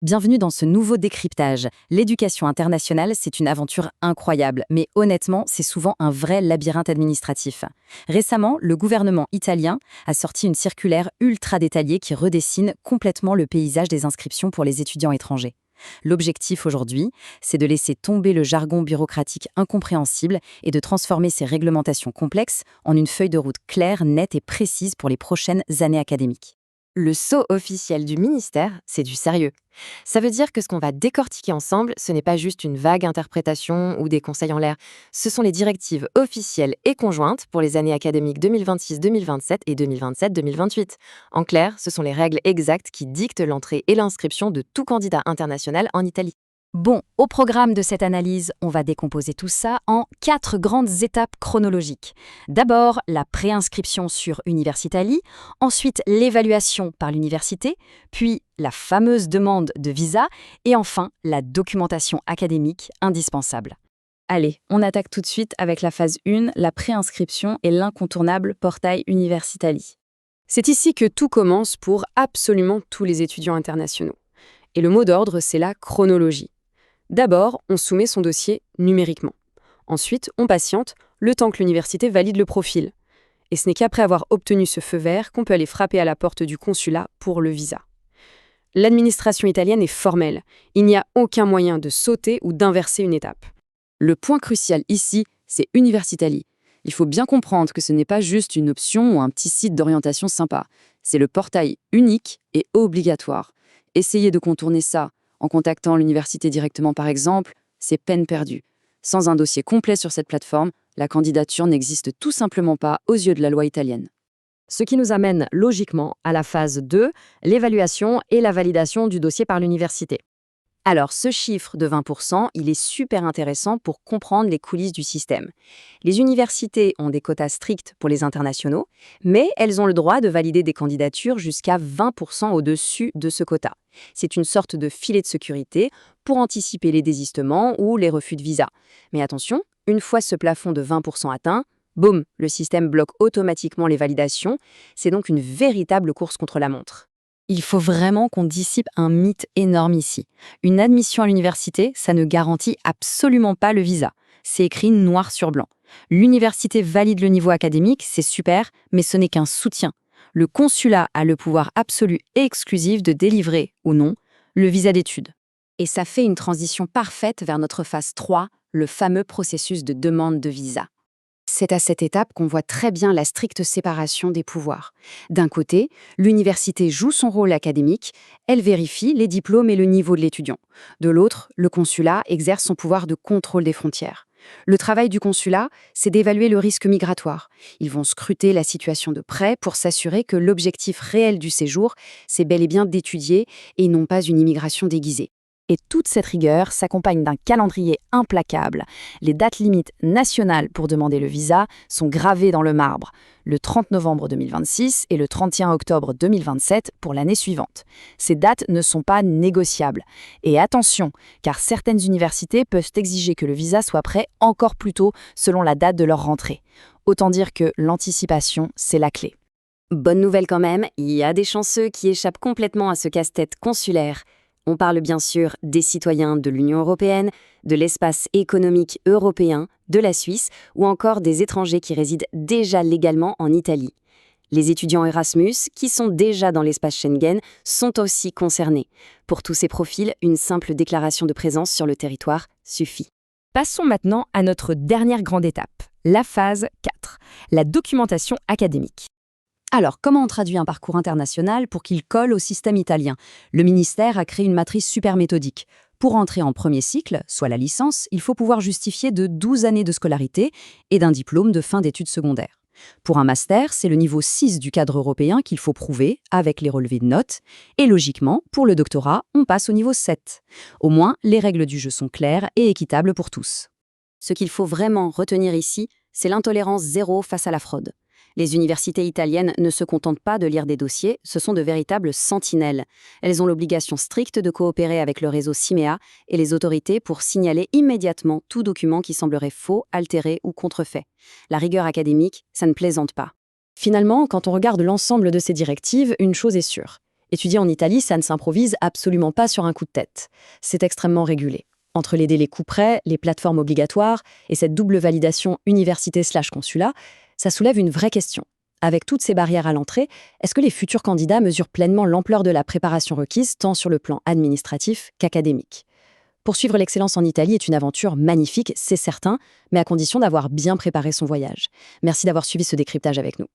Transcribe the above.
Bienvenue dans ce nouveau décryptage. L'éducation internationale, c'est une aventure incroyable, mais honnêtement, c'est souvent un vrai labyrinthe administratif. Récemment, le gouvernement italien a sorti une circulaire ultra détaillée qui redessine complètement le paysage des inscriptions pour les étudiants étrangers. L'objectif aujourd'hui, c'est de laisser tomber le jargon bureaucratique incompréhensible et de transformer ces réglementations complexes en une feuille de route claire, nette et précise pour les prochaines années académiques. Le sceau officiel du ministère, c'est du sérieux. Ça veut dire que ce qu'on va décortiquer ensemble, ce n'est pas juste une vague interprétation ou des conseils en l'air. Ce sont les directives officielles et conjointes pour les années académiques 2026-2027 et 2027-2028. En clair, ce sont les règles exactes qui dictent l'entrée et l'inscription de tout candidat international en Italie. Bon, au programme de cette analyse, on va décomposer tout ça en 4 grandes étapes chronologiques. D'abord, la préinscription sur Universitaly, ensuite l'évaluation par l'université, puis la fameuse demande de visa, et enfin la documentation académique indispensable. Allez, on attaque tout de suite avec la phase 1, la préinscription et l'incontournable portail Universitaly. C'est ici que tout commence pour absolument tous les étudiants internationaux. Et le mot d'ordre, c'est la chronologie. D'abord, on soumet son dossier numériquement. Ensuite, on patiente le temps que l'université valide le profil. Et ce n'est qu'après avoir obtenu ce feu vert qu'on peut aller frapper à la porte du consulat pour le visa. L'administration italienne est formelle. Il n'y a aucun moyen de sauter ou d'inverser une étape. Le point crucial ici, c'est Universitaly. Il faut bien comprendre que ce n'est pas juste une option ou un petit site d'orientation sympa. C'est le portail unique et obligatoire. Essayez de contourner ça en contactant l'université directement par exemple, c'est peine perdue. Sans un dossier complet sur cette plateforme, la candidature n'existe tout simplement pas aux yeux de la loi italienne. Ce qui nous amène logiquement à la phase 2, l'évaluation et la validation du dossier par l'université. Alors, ce chiffre de 20%, il est super intéressant pour comprendre les coulisses du système. Les universités ont des quotas stricts pour les internationaux, mais elles ont le droit de valider des candidatures jusqu'à 20% au-dessus de ce quota. C'est une sorte de filet de sécurité pour anticiper les désistements ou les refus de visa. Mais attention, une fois ce plafond de 20% atteint, boum, le système bloque automatiquement les validations. C'est donc une véritable course contre la montre. Il faut vraiment qu'on dissipe un mythe énorme ici. Une admission à l'université, ça ne garantit absolument pas le visa. C'est écrit noir sur blanc. L'université valide le niveau académique, c'est super, mais ce n'est qu'un soutien. Le consulat a le pouvoir absolu et exclusif de délivrer, ou non, le visa d'études. Et ça fait une transition parfaite vers notre phase 3, le fameux processus de demande de visa. C'est à cette étape qu'on voit très bien la stricte séparation des pouvoirs. D'un côté, l'université joue son rôle académique, elle vérifie les diplômes et le niveau de l'étudiant. De l'autre, le consulat exerce son pouvoir de contrôle des frontières. Le travail du consulat, c'est d'évaluer le risque migratoire. Ils vont scruter la situation de près pour s'assurer que l'objectif réel du séjour, c'est bel et bien d'étudier et non pas une immigration déguisée. Et toute cette rigueur s'accompagne d'un calendrier implacable. Les dates limites nationales pour demander le visa sont gravées dans le marbre, le 30 novembre 2026 et le 31 octobre 2027 pour l'année suivante. Ces dates ne sont pas négociables. Et attention, car certaines universités peuvent exiger que le visa soit prêt encore plus tôt selon la date de leur rentrée. Autant dire que l'anticipation, c'est la clé. Bonne nouvelle quand même, il y a des chanceux qui échappent complètement à ce casse-tête consulaire. On parle bien sûr des citoyens de l'Union européenne, de l'espace économique européen, de la Suisse ou encore des étrangers qui résident déjà légalement en Italie. Les étudiants Erasmus, qui sont déjà dans l'espace Schengen, sont aussi concernés. Pour tous ces profils, une simple déclaration de présence sur le territoire suffit. Passons maintenant à notre dernière grande étape, la phase 4, la documentation académique. Alors, comment on traduit un parcours international pour qu'il colle au système italien? Le ministère a créé une matrice super méthodique. Pour entrer en premier cycle, soit la licence, il faut pouvoir justifier de 12 années de scolarité et d'un diplôme de fin d'études secondaires. Pour un master, c'est le niveau 6 du cadre européen qu'il faut prouver avec les relevés de notes. Et logiquement, pour le doctorat, on passe au niveau 7. Au moins, les règles du jeu sont claires et équitables pour tous. Ce qu'il faut vraiment retenir ici, c'est l'intolérance zéro face à la fraude. Les universités italiennes ne se contentent pas de lire des dossiers, ce sont de véritables sentinelles. Elles ont l'obligation stricte de coopérer avec le réseau Simea et les autorités pour signaler immédiatement tout document qui semblerait faux, altéré ou contrefait. La rigueur académique, ça ne plaisante pas. Finalement, quand on regarde l'ensemble de ces directives, une chose est sûre. Étudier en Italie, ça ne s'improvise absolument pas sur un coup de tête. C'est extrêmement régulé. Entre les délais couperets, les plateformes obligatoires et cette double validation université/consulat, ça soulève une vraie question. Avec toutes ces barrières à l'entrée, est-ce que les futurs candidats mesurent pleinement l'ampleur de la préparation requise, tant sur le plan administratif qu'académique? Poursuivre l'excellence en Italie est une aventure magnifique, c'est certain, mais à condition d'avoir bien préparé son voyage. Merci d'avoir suivi ce décryptage avec nous.